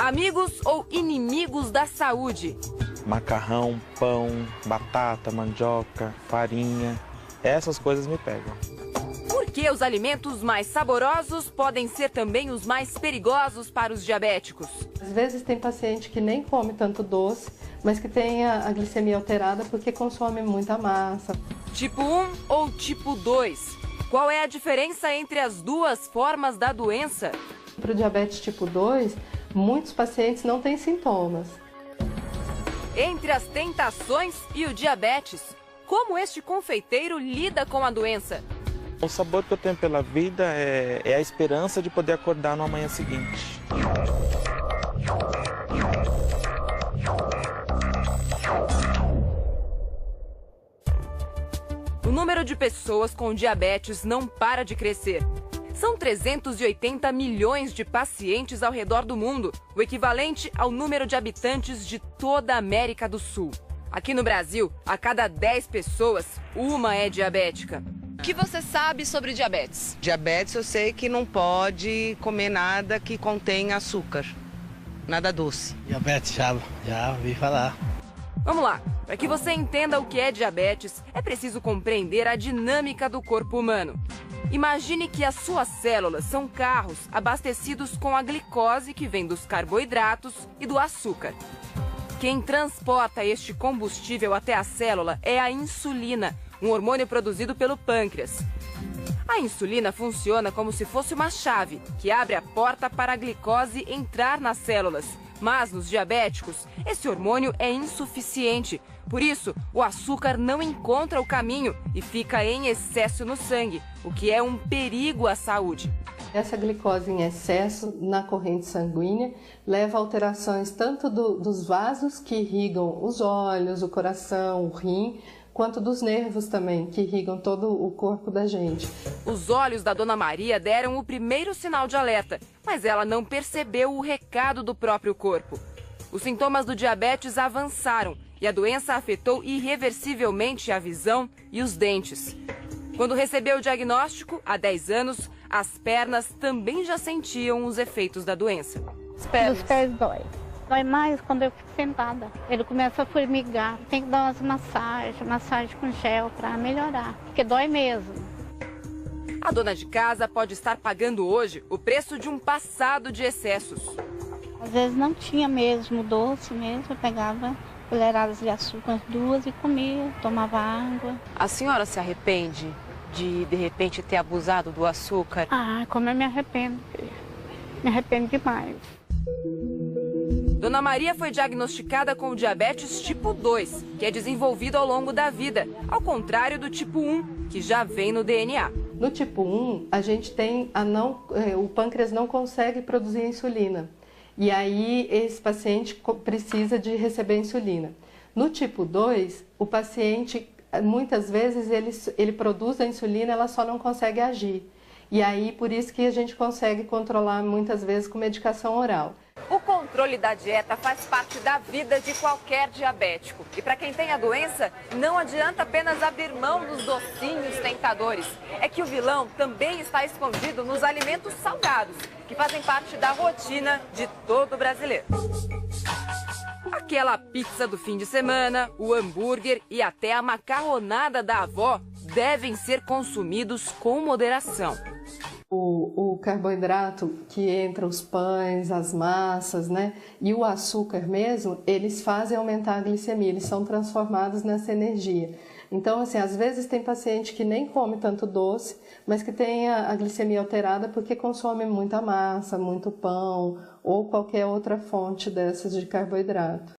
Amigos ou inimigos da saúde? Macarrão, pão, batata, mandioca, farinha, essas coisas me pegam. Por que os alimentos mais saborosos podem ser também os mais perigosos para os diabéticos? Às vezes tem paciente que nem come tanto doce, mas que tem a glicemia alterada porque consome muita massa. Tipo 1 ou tipo 2? Qual é a diferença entre as duas formas da doença? Para o diabetes tipo 2, muitos pacientes não têm sintomas. Entre as tentações e o diabetes, como este confeiteiro lida com a doença? O sabor que eu tenho pela vida é a esperança de poder acordar no amanhã seguinte. O número de pessoas com diabetes não para de crescer. São 380 milhões de pacientes ao redor do mundo, o equivalente ao número de habitantes de toda a América do Sul. Aqui no Brasil, a cada 10 pessoas, uma é diabética. O que você sabe sobre diabetes? Diabetes eu sei que não pode comer nada que contém açúcar, nada doce. Diabetes já ouvi falar. Vamos lá, para que você entenda o que é diabetes, é preciso compreender a dinâmica do corpo humano. Imagine que as suas células são carros abastecidos com a glicose que vem dos carboidratos e do açúcar. Quem transporta este combustível até a célula é a insulina, um hormônio produzido pelo pâncreas. A insulina funciona como se fosse uma chave que abre a porta para a glicose entrar nas células. Mas nos diabéticos, esse hormônio é insuficiente. Por isso, o açúcar não encontra o caminho e fica em excesso no sangue, o que é um perigo à saúde. Essa glicose em excesso na corrente sanguínea leva a alterações tanto dos vasos que irrigam os olhos, o coração, o rim, quanto dos nervos também, que irrigam todo o corpo da gente. Os olhos da Dona Maria deram o primeiro sinal de alerta, mas ela não percebeu o recado do próprio corpo. Os sintomas do diabetes avançaram e a doença afetou irreversivelmente a visão e os dentes. Quando recebeu o diagnóstico, há 10 anos, as pernas também já sentiam os efeitos da doença. Os pés dói. Dói mais quando eu fico sentada. Ele começa a formigar. Tem que dar umas massagem com gel para melhorar, porque dói mesmo. A dona de casa pode estar pagando hoje o preço de um passado de excessos. Às vezes não tinha mesmo doce mesmo, eu pegava colheradas de açúcar, 2 e comia, tomava água. A senhora se arrepende de repente ter abusado do açúcar? Ah, como eu me arrependo, filha. Me arrependo demais. Dona Maria foi diagnosticada com o diabetes tipo 2, que é desenvolvido ao longo da vida, ao contrário do tipo 1, que já vem no DNA. No tipo 1, a gente tem o pâncreas não consegue produzir insulina. E aí esse paciente precisa de receber insulina. No tipo 2, o paciente, muitas vezes, ele produz a insulina, ela só não consegue agir. E aí, por isso que a gente consegue controlar muitas vezes com medicação oral. O controle da dieta faz parte da vida de qualquer diabético. E para quem tem a doença, não adianta apenas abrir mão dos docinhos tentadores. É que o vilão também está escondido nos alimentos salgados, que fazem parte da rotina de todo brasileiro. Aquela pizza do fim de semana, o hambúrguer e até a macarronada da avó devem ser consumidos com moderação. O carboidrato que entra os pães, as massas, né, e o açúcar mesmo, eles fazem aumentar a glicemia, eles são transformados nessa energia. Então, assim, às vezes tem paciente que nem come tanto doce, mas que tem a glicemia alterada porque consome muita massa, muito pão ou qualquer outra fonte dessas de carboidrato.